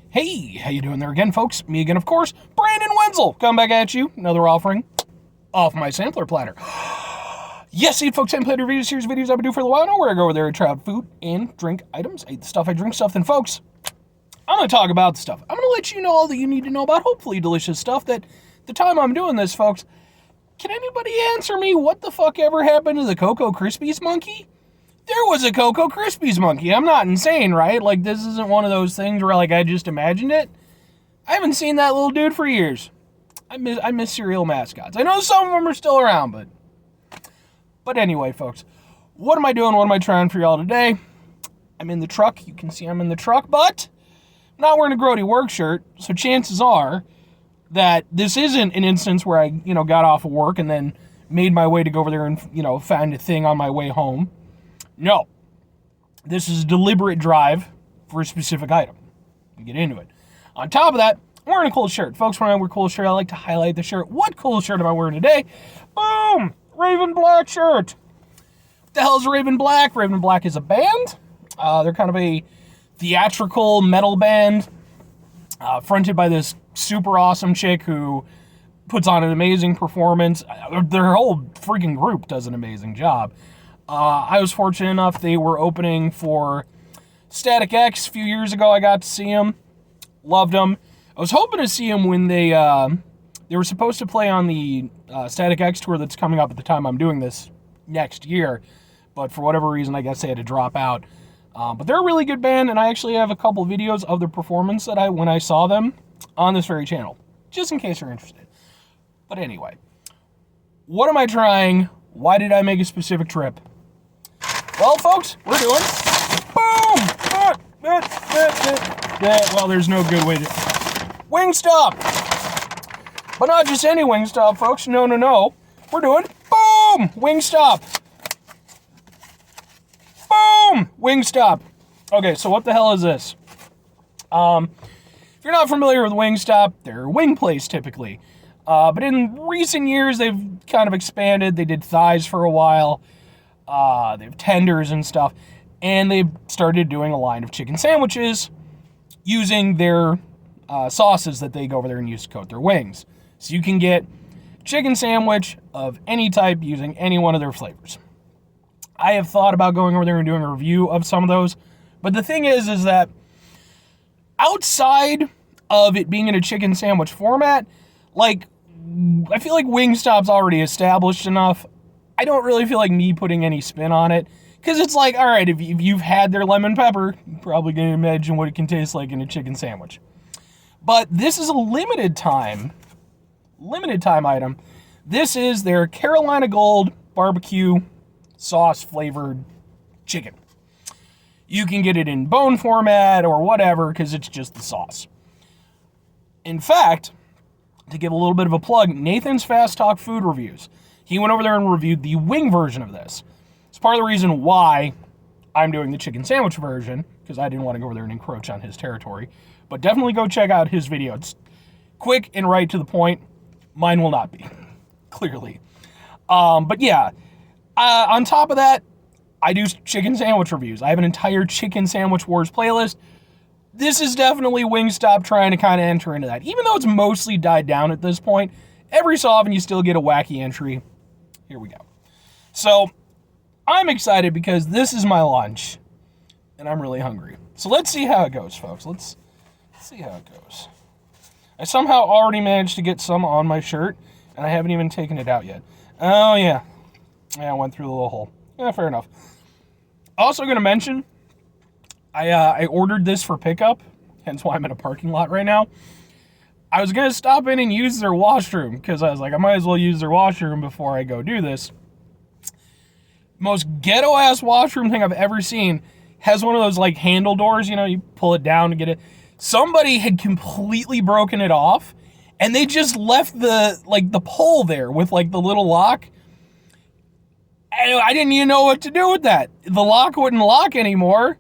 Hey, how you doing there again, folks? Me again, of course, Brandon Wenzel. Come back at you. Another offering off my sampler platter. Yes, eat folks, sampler review series videos I've been doing for a while now, where I go over there and try out food and drink items. I eat the stuff, I drink stuff. Then, folks, I'm going to talk about the stuff. I'm going to let you know all that you need to know about hopefully delicious stuff that the time I'm doing this, folks, can anybody answer me what the fuck ever happened to the Cocoa Krispies monkey? There was a Cocoa Krispies monkey. I'm not insane, right? Like, this isn't one of those things where, like, I just imagined it. I haven't seen that little dude for years. I miss cereal mascots. I know some of them are still around, but anyway, folks, what am I doing? What am I trying for y'all today? I'm in the truck. You can see I'm in the truck, but I'm not wearing a grody work shirt, so chances are that this isn't an instance where I, got off of work and then made my way to go over there and, find a thing on my way home. No, this is a deliberate drive for a specific item. We get into it. On top of that, I'm wearing a cool shirt. Folks, when I wear a cool shirt, I like to highlight the shirt. What cool shirt am I wearing today? Boom! Raven Black shirt. What the hell is Raven Black? Raven Black is a band. They're kind of a theatrical metal band fronted by this super awesome chick who puts on an amazing performance. Their whole freaking group does an amazing job. I was fortunate enough, they were opening for Static X a few years ago. I got to see them. Loved them. I was hoping to see them when they were supposed to play on the Static X tour that's coming up at the time I'm doing this next year. But for whatever reason, I guess they had to drop out. But they're a really good band, and I actually have a couple videos of their performance that when I saw them on this very channel, just in case you're interested. But anyway, what am I trying? Why did I make a specific trip? Well, folks, we're doing boom! Well, there's no good way to... Wingstop! But not just any Wingstop, folks. No. We're doing boom! Wingstop! Boom! Wingstop! Okay, so what the hell is this? If you're not familiar with Wingstop, they're a wing place typically. But in recent years, they've kind of expanded. They did thighs for a while. They have tenders and stuff. And they've started doing a line of chicken sandwiches using their sauces that they go over there and use to coat their wings. So you can get chicken sandwich of any type using any one of their flavors. I have thought about going over there and doing a review of some of those. But the thing is that outside of it being in a chicken sandwich format, like, I feel like Wingstop's already established enough. I don't really feel like me putting any spin on it. Because it's like, all right, if you've had their lemon pepper, you're probably going to imagine what it can taste like in a chicken sandwich. But this is a limited time item. This is their Carolina Gold barbecue sauce flavored chicken. You can get it in bone format or whatever because it's just the sauce. In fact, to give a little bit of a plug, Nathan's Fast Talk Food Reviews. He went over there and reviewed the wing version of this. It's part of the reason why I'm doing the chicken sandwich version, because I didn't want to go over there and encroach on his territory. But definitely go check out his video. It's quick and right to the point. Mine will not be, clearly. But yeah, on top of that, I do chicken sandwich reviews. I have an entire Chicken Sandwich Wars playlist. This is definitely Wingstop trying to kind of enter into that. Even though it's mostly died down at this point, every so often you still get a wacky entry. Here we go. So, I'm excited because this is my lunch, and I'm really hungry. So let's see how it goes, folks. Let's see how it goes. I somehow already managed to get some on my shirt, and I haven't even taken it out yet. Oh, yeah. Yeah, I went through the little hole. Yeah, fair enough. Also going to mention, I ordered this for pickup, hence why I'm in a parking lot right now. I was going to stop in and use their washroom, because I was like, I might as well use their washroom before I go do this. Most ghetto-ass washroom thing I've ever seen has one of those, like, handle doors, you pull it down to get it. Somebody had completely broken it off, and they just left the pole there with, like, the little lock. And I didn't even know what to do with that. The lock wouldn't lock anymore.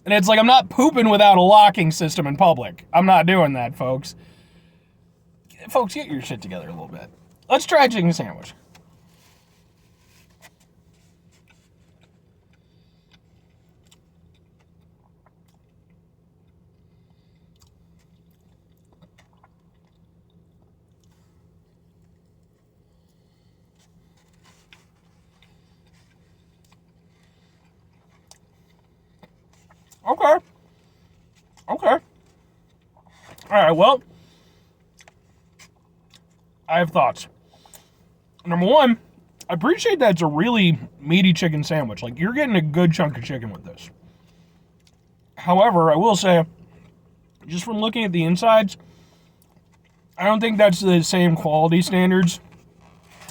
And it's like, I'm not pooping without a locking system in public. I'm not doing that, folks. Folks, get your shit together a little bit. Let's try a chicken sandwich. Okay. Okay. All right, well, I have thoughts. Number one, I appreciate that it's a really meaty chicken sandwich. Like, you're getting a good chunk of chicken with this. However, I will say, just from looking at the insides, I don't think that's the same quality standards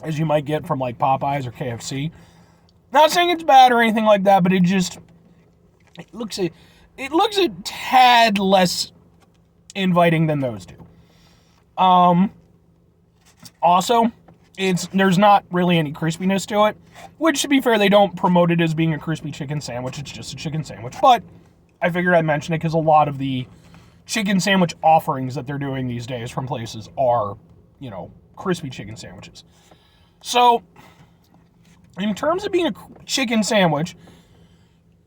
as you might get from like Popeyes or KFC. Not saying it's bad or anything like that, but it looks a tad less inviting than those do. Also, there's not really any crispiness to it, which, to be fair, they don't promote it as being a crispy chicken sandwich. It's just a chicken sandwich. But I figured I'd mention it because a lot of the chicken sandwich offerings that they're doing these days from places are, crispy chicken sandwiches. So, in terms of being a chicken sandwich,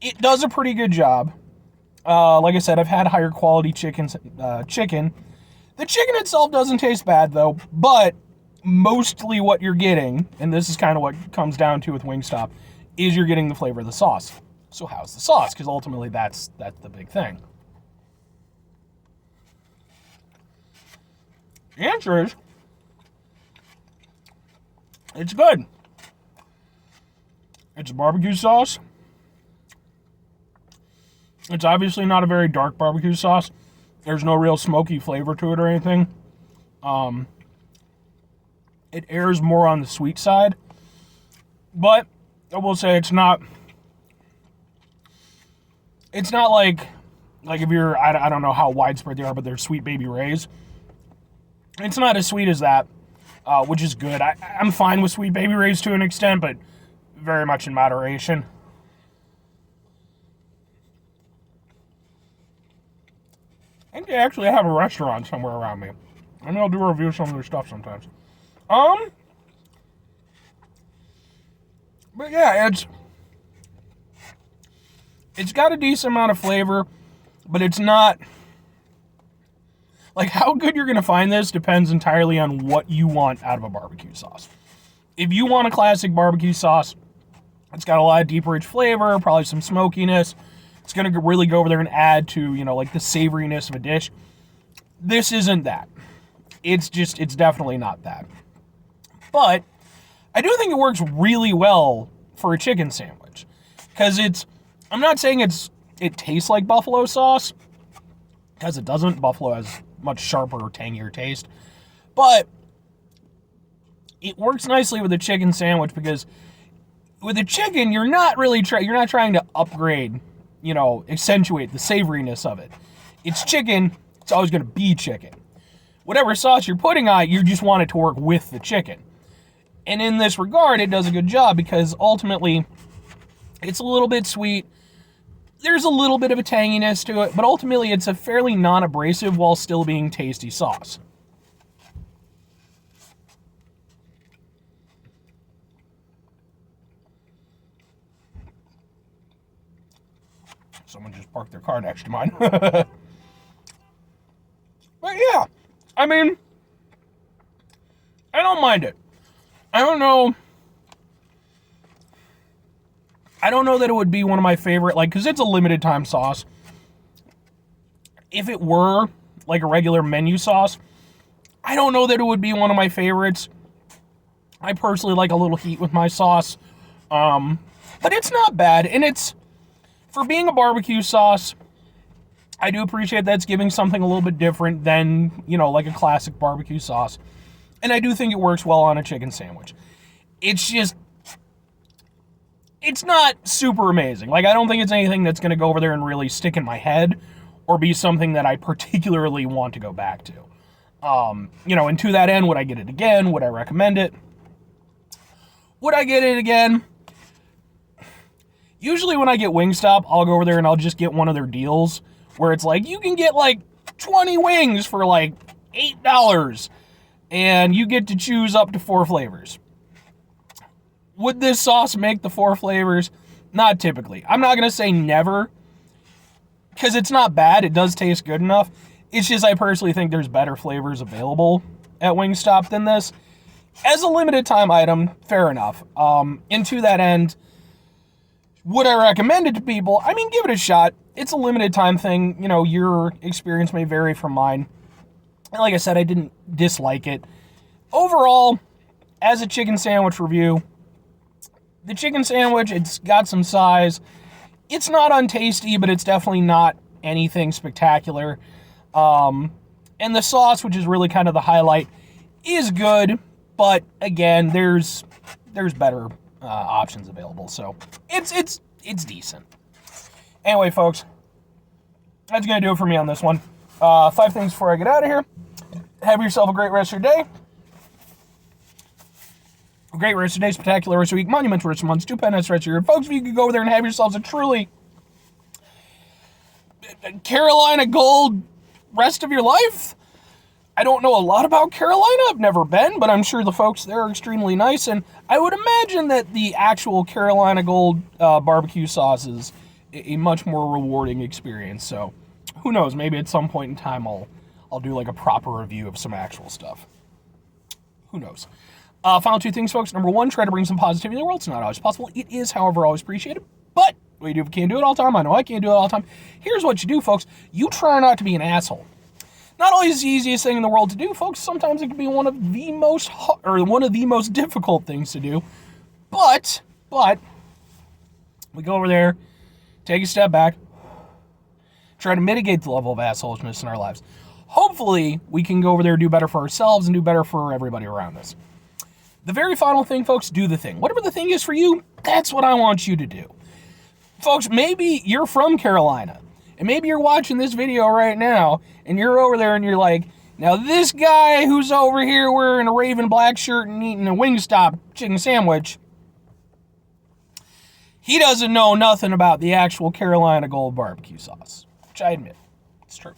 it does a pretty good job. Like I said, I've had higher quality chicken. The chicken itself doesn't taste bad, though, but mostly what you're getting, and this is kind of what comes down to with Wingstop, is you're getting the flavor of the sauce. So how's the sauce? Because ultimately that's the big thing. The answer is, it's good. It's a barbecue sauce. It's obviously not a very dark barbecue sauce. There's no real smoky flavor to it or anything. It airs more on the sweet side. But I will say it's not like if you're, I don't know how widespread they are, but they're Sweet Baby Ray's. It's not as sweet as that, which is good. I'm fine with Sweet Baby Ray's to an extent, but very much in moderation. I think they actually have a restaurant somewhere around me. Maybe I'll do a review of some of their stuff sometimes. But yeah, it's got a decent amount of flavor, but it's not, like, how good you're going to find this depends entirely on what you want out of a barbecue sauce. If you want a classic barbecue sauce, it's got a lot of deep, rich flavor, probably some smokiness. It's going to really go over there and add to, like the savoriness of a dish. This isn't that. It's definitely not that. But I do think it works really well for a chicken sandwich. Because I'm not saying it tastes like buffalo sauce, because it doesn't. Buffalo has much sharper, tangier taste. But it works nicely with a chicken sandwich, because with a chicken, you're not trying to upgrade, accentuate the savoriness of it. It's chicken, it's always going to be chicken. Whatever sauce you're putting on it, you just want it to work with the chicken. And in this regard, it does a good job, because ultimately, it's a little bit sweet. There's a little bit of a tanginess to it, but ultimately it's a fairly non-abrasive while still being tasty sauce. Someone just parked their car next to mine. But yeah, I mean, I don't mind it. I don't know that it would be one of my favorite, because it's a limited time sauce. If it were like a regular menu sauce, I don't know that it would be one of my favorites. I personally like a little heat with my sauce. But it's not bad, and for being a barbecue sauce, I do appreciate that it's giving something a little bit different than, like a classic barbecue sauce. And I do think it works well on a chicken sandwich. It's not super amazing. I don't think it's anything that's going to go over there and really stick in my head or be something that I particularly want to go back to. And to that end, would I get it again? Would I recommend it? Would I get it again? Usually when I get Wingstop, I'll go over there and I'll just get one of their deals where it's you can get 20 wings for $8 and you get to choose up to 4 flavors. Would this sauce make the 4 flavors? Not typically. I'm not going to say never, because it's not bad. It does taste good enough. It's just I personally think there's better flavors available at Wingstop than this. As a limited time item, fair enough. And to that end, Would I recommend it to people? I mean, give it a shot. It's a limited time thing. You know, your experience may vary from mine. And like I said, I didn't dislike it. Overall, as a chicken sandwich review, the chicken sandwich, it's got some size. It's not untasty, but it's definitely not anything spectacular. And the sauce, which is really kind of the highlight, is good. But again, there's better options available. So it's decent. Anyway, folks, that's going to do it for me on this one. 5 things before I get out of here. Have yourself a great rest of your day. A great rest of your day, spectacular rest of your week, monumental rest of your month, stupendous rest of your year. Folks, if you could go over there and have yourselves a truly Carolina Gold rest of your life. I don't know a lot about Carolina. I've never been, but I'm sure the folks there are extremely nice. And I would imagine that the actual Carolina Gold barbecue sauce is a much more rewarding experience. So who knows? Maybe at some point in time I'll do like a proper review of some actual stuff. Who knows? Final 2 things, folks. Number 1, try to bring some positivity to the world. It's not always possible. It is, however, always appreciated. But what you do if you can't do it all the time, I know I can't do it all the time. Here's what you do, folks. You try not to be an asshole. Not always the easiest thing in the world to do, folks. Sometimes it can be one of the most difficult things to do. But we go over there, take a step back, try to mitigate the level of assholishness in our lives. Hopefully, we can go over there and do better for ourselves and do better for everybody around us. The very final thing, folks, do the thing. Whatever the thing is for you, that's what I want you to do. Folks, maybe you're from Carolina, and maybe you're watching this video right now, and you're over there and you're like, now this guy who's over here wearing a Raven black shirt and eating a Wingstop chicken sandwich, he doesn't know nothing about the actual Carolina Gold barbecue sauce, which I admit, it's true.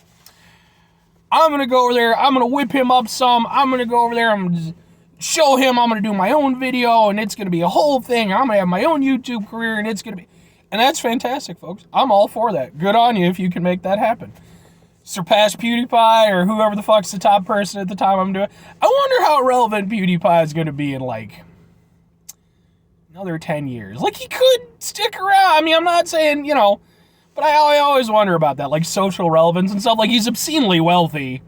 I'm going to go over there, I'm going to whip him up some, I'm going to go over there, I'm going to show him, I'm going to do my own video, and it's going to be a whole thing. I'm going to have my own YouTube career, and it's going to be... And that's fantastic, folks. I'm all for that. Good on you if you can make that happen. Surpass PewDiePie or whoever the fuck's the top person at the time I'm doing. I wonder how relevant PewDiePie is going to be in, like, another 10 years. Like, he could stick around. I mean, I'm not saying, you know, but I always wonder about that, like, social relevance and stuff. Like, he's obscenely wealthy.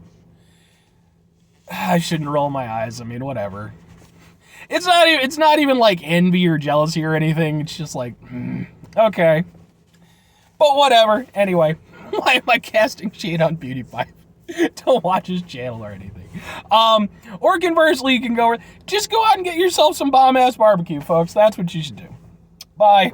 I shouldn't roll my eyes. I mean, whatever. It's not even like envy or jealousy or anything. It's just like, okay. But whatever. Anyway, why am I casting shade on PewDiePie? Don't watch his channel or anything. Or conversely, you can just go out and get yourself some bomb-ass barbecue, folks. That's what you should do. Bye.